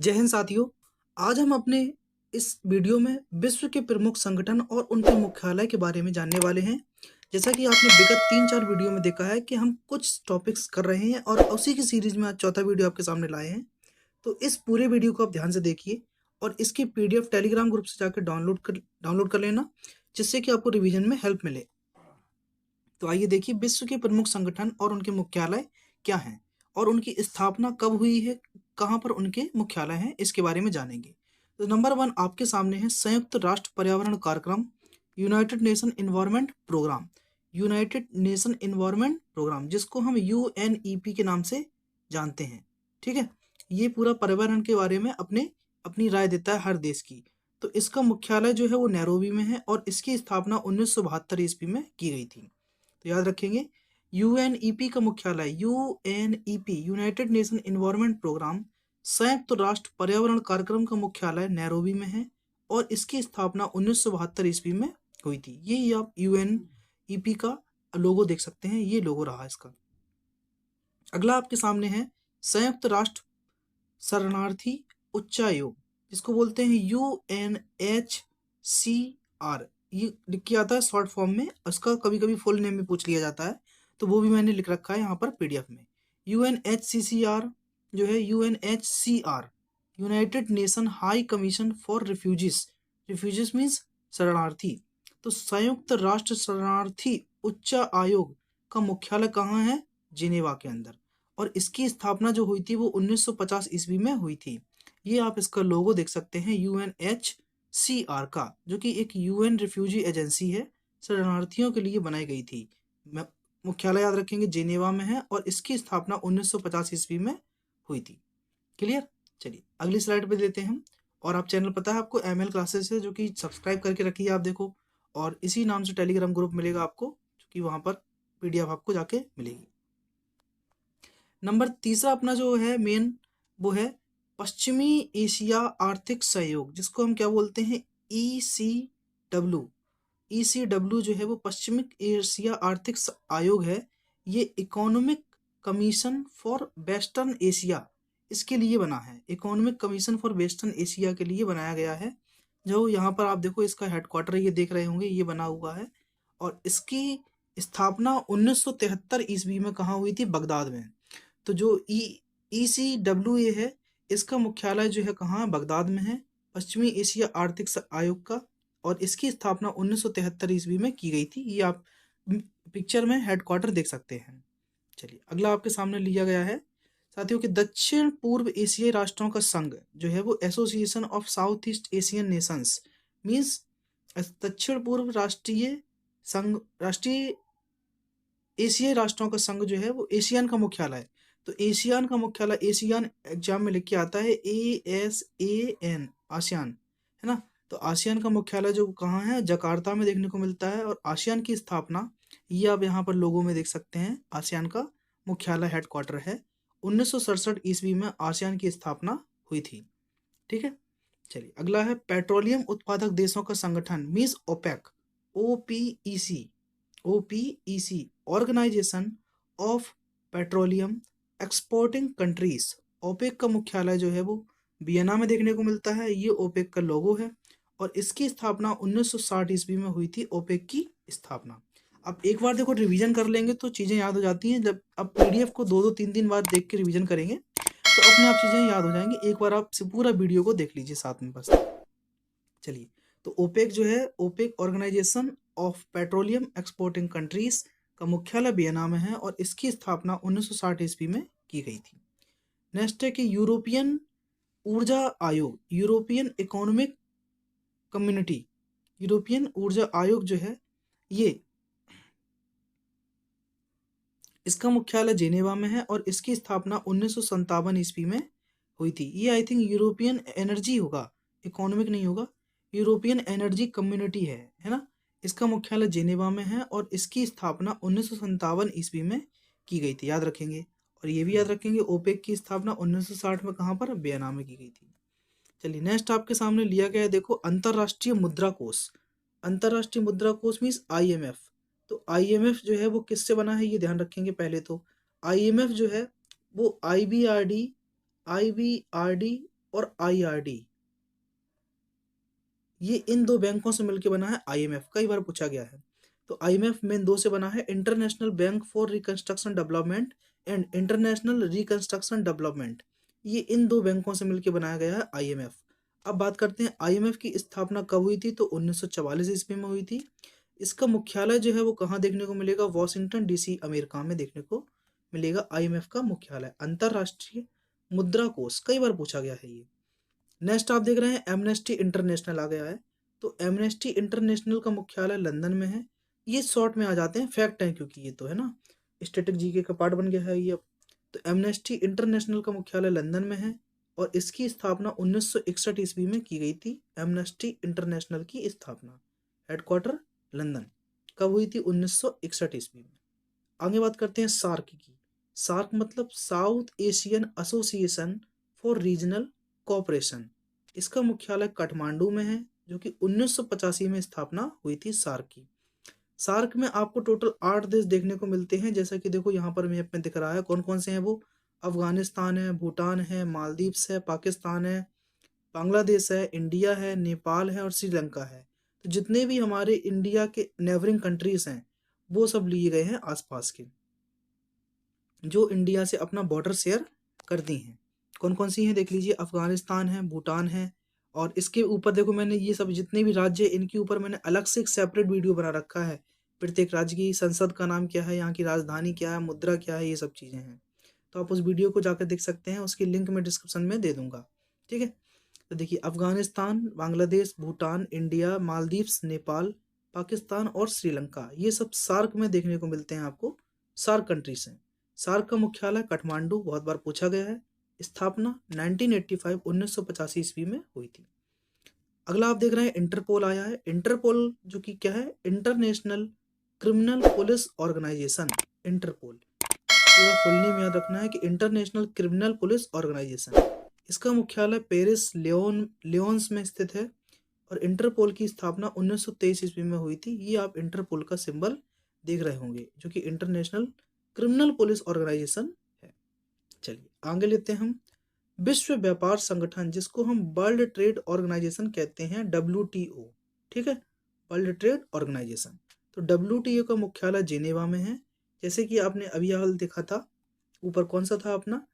जय हिंद साथियों। आज हम अपने इस वीडियो में विश्व के प्रमुख संगठन और उनके मुख्यालय के बारे में जानने वाले हैं। जैसा कि आपने विगत 3-4 वीडियो में देखा है कि हम कुछ टॉपिक्स कर रहे हैं और उसी की सीरीज में आज चौथा वीडियो आपके सामने लाए हैं। तो इस पूरे वीडियो को आप ध्यान से देखिए और इसकी पीडीएफ टेलीग्राम ग्रुप से जाकर डाउनलोड कर लेना, जिससे कि आपको रिवीजन में हेल्प मिले। तो आइए देखिए विश्व के प्रमुख संगठन और उनके मुख्यालय क्या हैं और उनकी स्थापना कब हुई है, कहाँ पर उनके मुख्यालय हैं, इसके बारे में जानेंगे। तो नंबर 1 आपके सामने है संयुक्त राष्ट्र पर्यावरण कार्यक्रम, United Nation environment programme. United Nation environment programme जिसको हम यूएनईपी के नाम से जानते हैं। ठीक है, ये पूरा पर्यावरण के बारे में अपनी राय देता है हर देश की। तो इसका मुख्यालय जो है वो नैरोबी में है और इसकी स्थापना 1972 ईस्वी में की गई थी। तो याद रखेंगे, यूएनईपी का मुख्यालय UNEP United Nation environment programme संयुक्त राष्ट्र पर्यावरण कार्यक्रम का मुख्यालय नैरोबी में है और इसकी स्थापना 1972 ईस्वी में हुई थी। ये आप यूएनईपी का लोगो देख सकते हैं, ये लोगो रहा इसका। अगला आपके सामने है संयुक्त राष्ट्र शरणार्थी उच्चायोग, जिसको बोलते हैं यूएनएचसीआर। ये लिख के आता है शॉर्ट फॉर्म में, उसका कभी कभी फुल नेम भी पूछ लिया जाता है, तो वो भी मैंने लिख रखा है यहाँ पर पीडीएफ में। यूएनएचसीसीआर जो है UNHCR United nation high commission for refugees. Refugees means शरणार्थी। तो संयुक्त राष्ट्र शरणार्थी उच्च आयोग का मुख्यालय कहाँ है? जिनेवा के अंदर। और इसकी स्थापना जो हुई थी वो 1950 ईस्वी में हुई थी। ये आप इसका लोगो देख सकते हैं यूएनएचसीआर का, जो कि एक यूएन रिफ्यूजी एजेंसी है, शरणार्थियों के लिए बनाई गई थी। मुख्यालय याद रखेंगे जिनेवा में है और इसकी स्थापना 1950 ईस्वी में हुई थी। क्लियर? चलिए अगली स्लाइड पे देते हैं हम। और आप चैनल पता है आपको एमएल क्लासेस है, जो कि सब्सक्राइब करके रखिए आप देखो, और इसी नाम से टेलीग्राम ग्रुप मिलेगा आपको, जो कि वहाँ पर पीडीएफ आपको जाके मिलेगी। नंबर तीसरा अपना जो है मेन, वो है पश्चिमी एशिया आर्थिक सहयोग, जिसको हम क्या बोलते हैं? ECW। ECW जो है वो पश्चिमी एशिया आर्थिक आयोग है। ये economic commission for western Asia, इसके लिए बना है। Economic commission for western Asia के लिए बनाया गया है। जो यहाँ पर आप देखो इसका हेडक्वार्टर ये देख रहे होंगे, ये बना हुआ है। और इसकी स्थापना 1973 ईस्वी में कहाँ हुई थी? बगदाद में। तो जो ECWA है, इसका मुख्यालय जो है कहाँ? बगदाद में है, पश्चिमी एशिया आर्थिक आयोग का। और इसकी स्थापना 1973 ईस्वी में की गई थी। ये आप पिक्चर में हेडक्वार्टर देख सकते हैं। चलिए अगला आपके सामने लिया गया है साथियों कि दक्षिण पूर्व एशियाई राष्ट्रों का संघ जो है वो association of south east Asian Nations means दक्षिण पूर्व राष्ट्रीय एशियाई राष्ट्रों का संघ जो है वो एशियान का मुख्यालय। तो एशियान का मुख्यालय, एशियान एग्जाम में लिख के आता है ASEAN, आसियान, है ना। तो आसियान का मुख्यालय जो कहाँ है? जकार्ता में देखने को मिलता है। और आसियान की स्थापना, ये आप यहाँ पर लोगों में देख सकते हैं, आसियान का मुख्यालय हेडक्वार्टर है। 1967 ईस्वी में आसियान की स्थापना हुई थी। ठीक है, चलिए अगला है पेट्रोलियम उत्पादक देशों का संगठन means OPEC, OPEC organisation of petroleum exporting countries. OPEC का मुख्यालय जो है वो वियना में देखने को मिलता है। ये ओपेक का लोगो है और इसकी स्थापना 1960 ईस्वी में हुई थी, ओपेक की स्थापना। अब एक बार देखो रिवीजन कर लेंगे तो चीज़ें याद हो जाती हैं। जब आप पीडीएफ को 2-3 दिन बाद देख के रिवीजन करेंगे तो अपने आप चीज़ें याद हो जाएंगी। एक बार आप पूरा वीडियो को देख लीजिए साथ में बस। चलिए, तो ओपेक जो है, OPEC organisation of petroleum exporting countries का मुख्यालय वियना में है और इसकी स्थापना 1960 ईस्वी में की गई थी। नेक्स्ट है कि यूरोपियन ऊर्जा आयोग, यूरोपियन इकोनॉमिक कम्युनिटी, यूरोपियन ऊर्जा आयोग जो है ये, इसका मुख्यालय जेनेवा में है और इसकी स्थापना 1957 ईस्वी में हुई थी। ये आई थिंक यूरोपियन एनर्जी होगा, इकोनॉमिक नहीं होगा, यूरोपियन एनर्जी कम्युनिटी है ना। इसका मुख्यालय जेनेवा में है और इसकी स्थापना 1957 ईस्वी में की गई थी, याद रखेंगे। और ये भी याद रखेंगे ओपेक की स्थापना 1960 में कहाँ पर? वियना में की गई थी। चलिए नेक्स्ट आपके सामने लिया गया है, देखो अंतरराष्ट्रीय मुद्रा कोष। अंतरराष्ट्रीय मुद्रा कोष मीन्स IMF। तो IMF जो है वो किससे बना है, ये ध्यान रखेंगे पहले तो। IMF जो है वो IBRD और IRD, ये इन दो बैंकों से मिलकर बना है IMF। कई बार पूछा गया है। तो IMF मेन दो से बना है, international bank for reconstruction development and international reconstruction development. ये इन दो बैंकों से मिलकर बनाया गया है IMF। अब बात करते हैं IMF की स्थापना कब हुई थी, तो 1944 ईस्वी में हुई थी। इसका मुख्यालय जो है वो कहाँ देखने को मिलेगा, वॉशिंगटन DC अमेरिका में देखने को मिलेगा IMF का मुख्यालय। अंतरराष्ट्रीय मुद्रा कोष, कई बार पूछा गया है ये। नेक्स्ट आप देख रहे हैं एमनेस्टी इंटरनेशनल आ गया है। तो एमनेस्टी इंटरनेशनल का मुख्यालय लंदन में है। ये शॉर्ट में आ जाते हैं, फैक्ट है क्योंकि ये तो है ना, स्टैटिक जीके का पार्ट बन गया है ये अब। तो एमनेस्टी इंटरनेशनल का मुख्यालय लंदन में है और इसकी स्थापना 1961 ईस्वी में की गई थी। एमनेस्टी इंटरनेशनल की स्थापना, हेडक्वार्टर लंदन, कब हुई थी, 1961 ईस्वी में। आगे बात करते हैं सार्क की। सार्क मतलब south Asian association for regional cooperation. इसका मुख्यालय काठमांडू में है, जो कि 1985 में स्थापना हुई थी सार्क की। सार्क में आपको टोटल 8 देश देखने को मिलते हैं, जैसा कि देखो यहाँ पर मैप में दिख रहा है कौन कौन से हैं वो। अफगानिस्तान है, भूटान है, मालदीव्स है, पाकिस्तान है, बांग्लादेश है, इंडिया है, नेपाल है और श्रीलंका है। तो जितने भी हमारे इंडिया के नेबरिंग कंट्रीज हैं वो सब लिए गए हैं आसपास के, जो इंडिया से अपना बॉर्डर शेयर करती हैं। कौन कौन सी हैं देख लीजिए, अफगानिस्तान है, भूटान है, और इसके ऊपर देखो मैंने ये सब जितने भी राज्य हैं इनके ऊपर मैंने अलग से एक सेपरेट वीडियो बना रखा है। प्रत्येक राज्य की संसद का नाम क्या है, यहाँ की राजधानी क्या है, मुद्रा क्या है, ये सब चीज़ें हैं। तो आप उस वीडियो को जाकर देख सकते हैं, उसकी लिंक मैं डिस्क्रिप्शन में दे दूंगा। ठीक है, तो देखिए अफगानिस्तान, बांग्लादेश, भूटान, इंडिया, मालदीव्स, नेपाल, पाकिस्तान और श्रीलंका, ये सब सार्क में देखने को मिलते हैं आपको, सार्क कंट्रीज हैं। सार्क का मुख्यालय काठमांडू, बहुत बार पूछा गया है। स्थापना 1985 1985 ईस्वी में हुई थी। अगला आप देख रहे हैं इंटरपोल आया है। इंटरपोल जो कि क्या है, international criminal police organisation. Interpol पूरा फुल नेम याद रखना है कि इंटरनेशनल क्रिमिनल पुलिस ऑर्गेनाइजेशन। इसका मुख्यालय पेरिस लियोन्स में स्थित है और इंटरपोल की स्थापना 1923 ईस्वी में हुई थी। ये आप इंटरपोल का सिंबल देख रहे होंगे, जो कि इंटरनेशनल क्रिमिनल पुलिस ऑर्गेनाइजेशन है। चलिए आगे लेते हैं हम विश्व व्यापार संगठन, जिसको हम वर्ल्ड ट्रेड ऑर्गेनाइजेशन कहते हैं, WTO। ठीक है, वर्ल्ड ट्रेड ऑर्गेनाइजेशन। तो WTO का मुख्यालय जेनेवा में है। जैसे कि आपने अभी हाल देखा था ऊपर, कौन सा था अपना,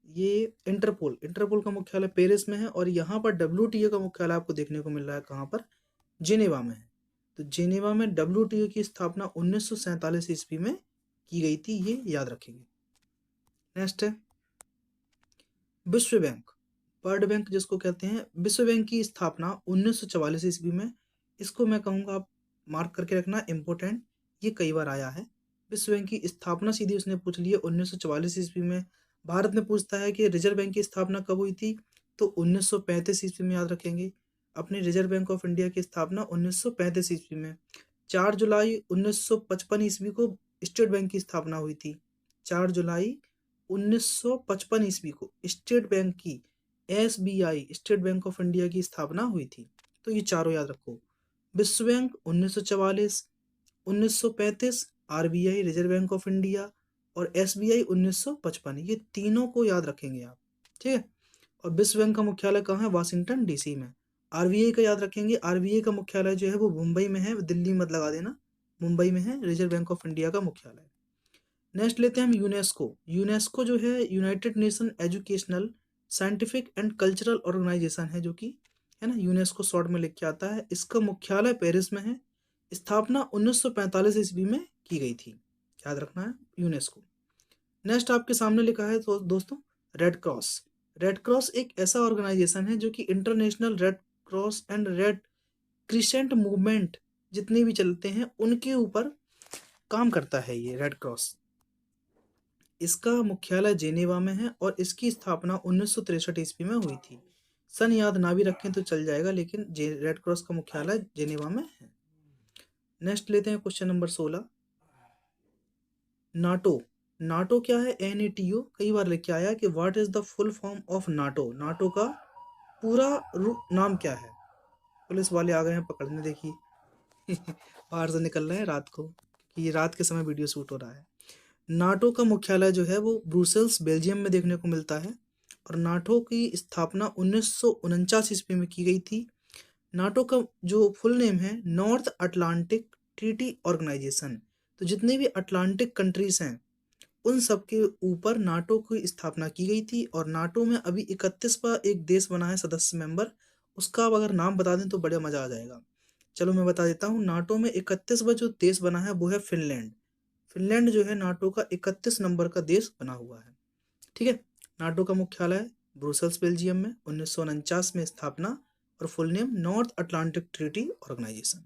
ये इंटरपोल। इंटरपोल का मुख्यालय पेरिस में है और यहाँ पर WTO का मुख्यालय आपको देखने को मिल रहा है कहाँ पर, जेनेवा में है। तो जेनेवा में WTO की स्थापना 1947 ईस्वी में की गई थी, ये याद रखेंगे। नेक्स्ट है विश्व बैंक, वर्ल्ड बैंक जिसको कहते हैं। विश्व बैंक की स्थापना 1944 ईस्वी में। इसको मैं कहूँगा आप मार्क करके रखना, इम्पोर्टेंट, ये कई बार आया है। विश्व बैंक की स्थापना सीधी उसने पूछ ली है 1944 ईस्वी में। भारत में पूछता है कि रिजर्व बैंक की स्थापना कब हुई थी, तो 1935 ईस्वी में याद रखेंगे। अपने रिजर्व बैंक ऑफ इंडिया की स्थापना 1935 ईस्वी में। 4 जुलाई 1955 ईस्वी को स्टेट बैंक की स्थापना हुई थी। 4 जुलाई 1955 ईस्वी को स्टेट बैंक की, SBI state bank of India की स्थापना हुई थी। तो ये चारों याद रखो, विश्व bank 1944, 1935 RBI reserve bank of India और SBI 1955, ये तीनों को याद रखेंगे आप। ठीक है, और विश्व बैंक का मुख्यालय कहाँ है, वाशिंगटन DC में। RBI का याद रखेंगे, RBI का मुख्यालय जो है वो मुंबई में है, दिल्ली मत लगा देना, मुंबई में है रिजर्व बैंक ऑफ इंडिया का मुख्यालय। नेक्स्ट लेते हैं हम यूनेस्को। यूनेस्को जो है United Nation educational scientific and cultural organisation है, जो कि है ना, यूनेस्को शॉर्ट में लिख के आता है। इसका मुख्यालय पेरिस में है। स्थापना 1945 ईस्वी में की गई थी, याद रखना है यूनेस्को। नेक्स्ट आपके सामने लिखा है तो दोस्तों रेड क्रॉस। रेड क्रॉस एक ऐसा ऑर्गेनाइजेशन है जो कि international red cross and red crescent movement जितने भी चलते हैं उनके ऊपर काम करता है ये रेड क्रॉस। इसका मुख्यालय जेनेवा में है और इसकी स्थापना 1963 ईस्वी में हुई थी। सन याद ना भी रखें तो चल जाएगा, लेकिन रेड क्रॉस का मुख्यालय जेनेवा में है। नेक्स्ट लेते हैं क्वेश्चन नंबर 16, नाटो। नाटो क्या है, NATO। कई बार लिख के आया कि what is the full form of NATO. NATO का पूरा नाम क्या है। पुलिस वाले आ गए हैं पकड़ने, देखिए बाहर से निकल रहे हैं रात को, क्योंकि ये रात के समय वीडियो शूट हो रहा है। नाटो का मुख्यालय जो है वो ब्रुसेल्स बेल्जियम में देखने को मिलता है और नाटो की स्थापना 1949 ईस्वी में की गई थी। नाटो का जो फुल नेम है नॉर्थ अटलांटिक ट्रीटी ऑर्गेनाइजेशन। तो जितने भी अटलांटिक कंट्रीज हैं उन सब के ऊपर नाटो की स्थापना की गई थी। और नाटो में अभी 31वां एक देश बना है सदस्य मेंबर, उसका अब अगर नाम बता दें तो बड़ा मजा आ जाएगा। चलो मैं बता देता हूँ। नाटो में 31वां जो देश बना है वो है फिनलैंड। फिनलैंड जो है नाटो का 31 नंबर का देश बना हुआ है। ठीक है। नाटो का मुख्यालय ब्रुसेल्स बेल्जियम में, 1949 में स्थापना, और full name North Atlantic treaty organisation.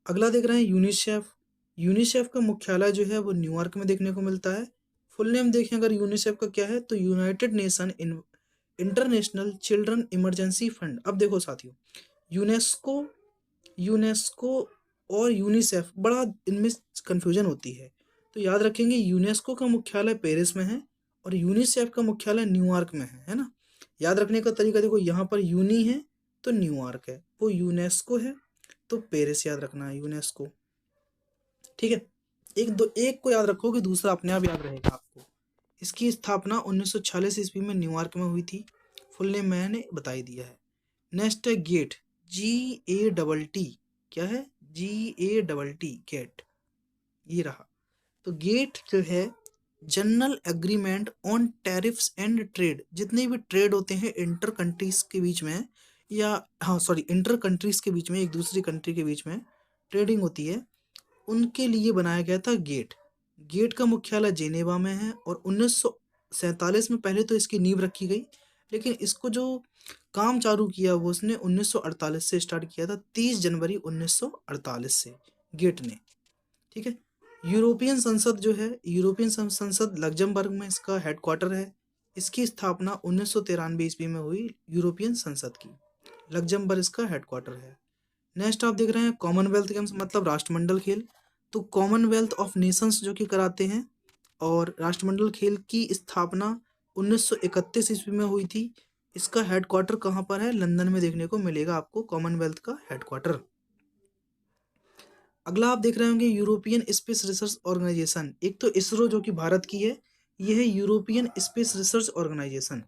अगला देख रहे हैं यूनिसेफ। यूनिसेफ का मुख्यालय जो है वो न्यूयॉर्क में देखने को मिलता है। फुल नेम देखें अगर यूनिसेफ का क्या है तो United nation international children emergency fund. अब देखो साथियों, यूनेस्को यूनेस्को और यूनिसेफ बड़ा इनमें कंफ्यूजन होती है। तो याद रखेंगे यूनेस्को का मुख्यालय पेरिस में है और यूनिसेफ का मुख्यालय न्यूयॉर्क में है ना। याद रखने का तरीका देखो, यहाँ पर यूनी है तो न्यूयॉर्क है, वो यूनेस्को है तो पेरिस याद रखना है यूनेस्को। ठीक है। एक को याद रखोगे दूसरा अपने आप याद रहेगा आपको। इसकी स्थापना 1946 ईस्वी में न्यूयॉर्क में हुई थी। फुल नेम मैंने बता ही दिया है। नेक्स्ट है गेट, GATT। क्या है? GATT, गेट, ये रहा। तो गेट जो है general agreement on tariffs and trade. जितने भी ट्रेड होते हैं इंटर कंट्रीज के बीच में, या इंटर कंट्रीज के बीच में, एक दूसरी कंट्री के बीच में ट्रेडिंग होती है, उनके लिए बनाया गया था गेट। गेट का मुख्यालय जेनेवा में है और 1947 में पहले तो इसकी नींव रखी गई, लेकिन इसको जो काम चालू किया वो उसने 1948 से स्टार्ट किया था, 30 जनवरी 1948 से गेट ने। ठीक है। यूरोपियन संसद जो है, यूरोपियन संसद लग्जमबर्ग में इसका हेडक्वार्टर है। इसकी स्थापना 1993 ईस्वी में हुई यूरोपियन संसद की। लग्जमबर्ग इसका हेडक्वार्टर है। नेक्स्ट आप देख रहे हैं कॉमनवेल्थ गेम्स, मतलब राष्ट्रमंडल खेल। तो कॉमनवेल्थ ऑफ नेशंस जो कि कराते हैं, और राष्ट्रमंडल खेल की स्थापना 1931 ईस्वी में हुई थी। इसका हेडक्वार्टर कहाँ पर है? लंदन में देखने को मिलेगा आपको कॉमनवेल्थ का हेडक्वार्टर। अगला आप देख रहे होंगे यूरोपियन स्पेस रिसर्च ऑर्गेनाइजेशन। एक तो इसरो जो कि भारत की है, यह है यूरोपियन स्पेस रिसर्च ऑर्गेनाइजेशन।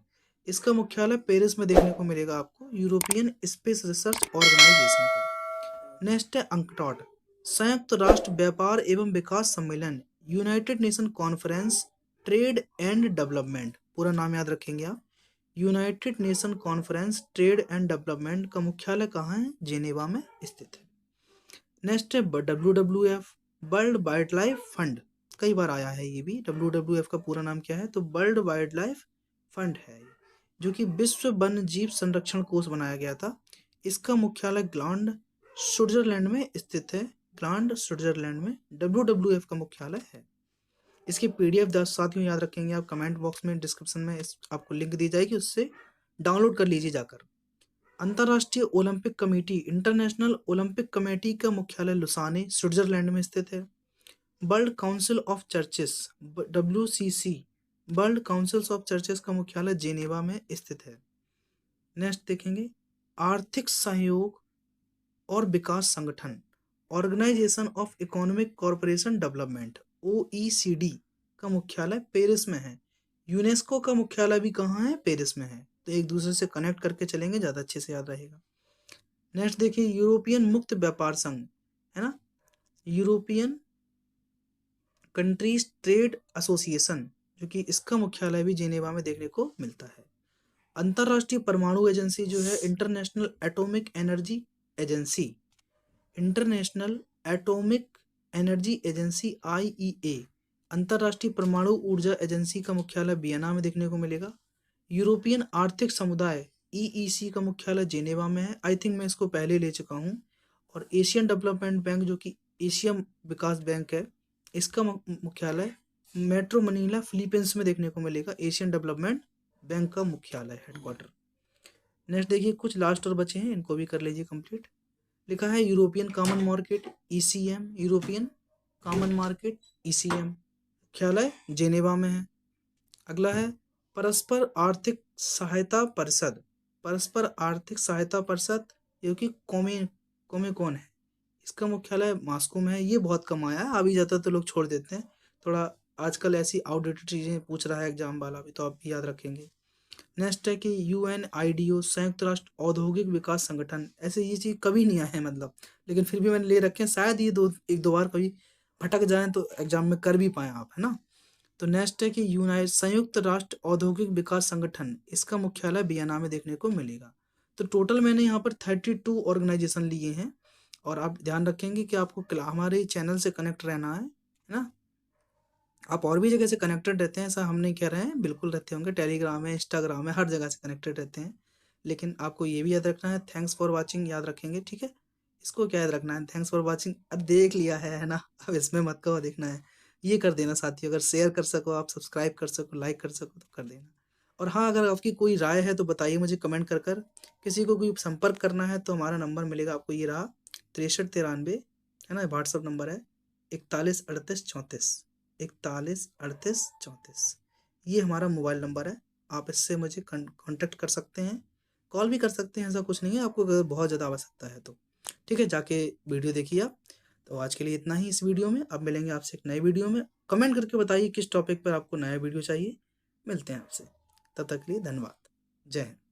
इसका मुख्यालय पेरिस में देखने को मिलेगा आपको, यूरोपियन स्पेस रिसर्च ऑर्गेनाइजेशन का। नेक्स्ट है अंकटॉड, संयुक्त राष्ट्र व्यापार एवं विकास सम्मेलन, United nation conference trade and development. पूरा नाम याद रखेंगे आप, United nation conference trade and development का मुख्यालय कहाँ है? जेनेवा में स्थित है। नेक्स्ट है WWF, world wild life fund. कई बार आया है ये भी। WWF का पूरा नाम क्या है? तो वर्ल्ड वाइल्ड लाइफ फंड है, जो कि विश्व वन्य जीव संरक्षण कोष बनाया गया था। इसका मुख्यालय ग्लांड स्विट्जरलैंड में स्थित है। ग्लांड स्विट्जरलैंड में WWF का मुख्यालय है। इसकी PDF 10 साथियों याद रखेंगे आप, कमेंट बॉक्स में डिस्क्रिप्शन में आपको लिंक दी जाएगी, उससे डाउनलोड कर लीजिए जाकर। अंतर्राष्ट्रीय Olympic committee, international Olympic committee का मुख्यालय लुसाने स्विट्जरलैंड में स्थित है। World council of churches, WCC, world councils of churches का मुख्यालय जेनेवा में स्थित है। नेक्स्ट देखेंगे आर्थिक सहयोग और विकास संगठन, organisation of economic corporation development, OECD का मुख्यालय पेरिस में है। यूनेस्को का मुख्यालय भी कहाँ है? पेरिस में है। तो एक दूसरे से कनेक्ट करके चलेंगे, ज़्यादा अच्छे से याद रहेगा। नेक्स्ट देखिए यूरोपियन मुक्त व्यापार संघ, है ना, यूरोपियन कंट्रीज ट्रेड एसोसिएशन, जो कि इसका मुख्यालय भी जेनेवा में देखने को मिलता है। अंतर्राष्ट्रीय परमाणु एजेंसी जो है international atomic energy agency, international atomic energy agency IEA, अंतर्राष्ट्रीय परमाणु ऊर्जा एजेंसी का मुख्यालय वियना में देखने को मिलेगा। यूरोपियन आर्थिक समुदाय EEC का मुख्यालय जेनेवा में है। आई थिंक मैं इसको पहले ले चुका हूँ। और एशियन डेवलपमेंट बैंक जो कि एशिया विकास बैंक है, इसका मुख्यालय मेट्रो मनीला फिलीपींस में देखने को मिलेगा। एशियन डेवलपमेंट बैंक का मुख्यालय हेडक्वार्टर। नेक्स्ट देखिए कुछ लास्ट और बचे हैं, इनको भी कर लीजिए कंप्लीट। लिखा है European common market ECM, European common market ECM, मुख्यालय जेनेवा में है। अगला है परस्पर आर्थिक सहायता परिषद, परस्पर आर्थिक सहायता परिषद जो कि कॉमेकॉन है, इसका मुख्यालय मॉस्को में है। ये बहुत कम आया है, अभी जाता तो लोग छोड़ देते हैं, थोड़ा आजकल ऐसी आउटडेटेड चीज़ें पूछ रहा है एग्जाम वाला भी, तो आप भी याद रखेंगे। नेक्स्ट है कि UNIDO, संयुक्त राष्ट्र औद्योगिक विकास संगठन, ऐसे ये चीज़ कभी नहीं आए हैं मतलब, लेकिन फिर भी मैंने ले रखे हैं, शायद ये एक दो बार कभी भटक जाएं तो एग्जाम में कर भी पाए आप, है ना। तो नेक्स्ट है कि संयुक्त राष्ट्र औद्योगिक विकास संगठन, इसका मुख्यालय वियना में देखने को मिलेगा। तो टोटल मैंने यहाँ पर 32 ऑर्गेनाइजेशन लिए हैं, और आप ध्यान रखेंगे कि आपको हमारे चैनल से कनेक्ट रहना है ना। आप और भी जगह से कनेक्टेड रहते हैं, ऐसा हम नहीं कह रहे हैं, बिल्कुल रहते होंगे, टेलीग्राम है, इंस्टाग्राम है, हर जगह से कनेक्टेड रहते हैं। लेकिन आपको ये भी याद रखना है, थैंक्स फॉर वाचिंग याद रखेंगे, ठीक है। इसको क्या याद रखना है, थैंक्स फॉर वाचिंग, अब देख लिया है ना, अब इसमें मत कहो देखना है, ये कर देना साथियों, अगर शेयर कर सको आप, सब्सक्राइब कर सको, लाइक कर सको तो कर देना। और हाँ, अगर आपकी कोई राय है तो बताइए मुझे कमेंट कर कर। किसी को कोई संपर्क करना है तो हमारा नंबर मिलेगा आपको, ये रहा 6393, है ना, व्हाट्सअप नंबर है 413834, 413834, ये हमारा मोबाइल नंबर है। आप इससे मुझे कांटेक्ट कर सकते हैं, कॉल भी कर सकते हैं, ऐसा कुछ नहीं है, आपको अगर बहुत ज़्यादा आवश्यकता है तो। ठीक है, जाके वीडियो देखिए आप। तो आज के लिए इतना ही इस वीडियो में, अब मिलेंगे आपसे एक नए वीडियो में। कमेंट करके बताइए किस टॉपिक पर आपको नया वीडियो चाहिए। मिलते हैं आपसे, तब तक के लिए धन्यवाद। जय हिंद।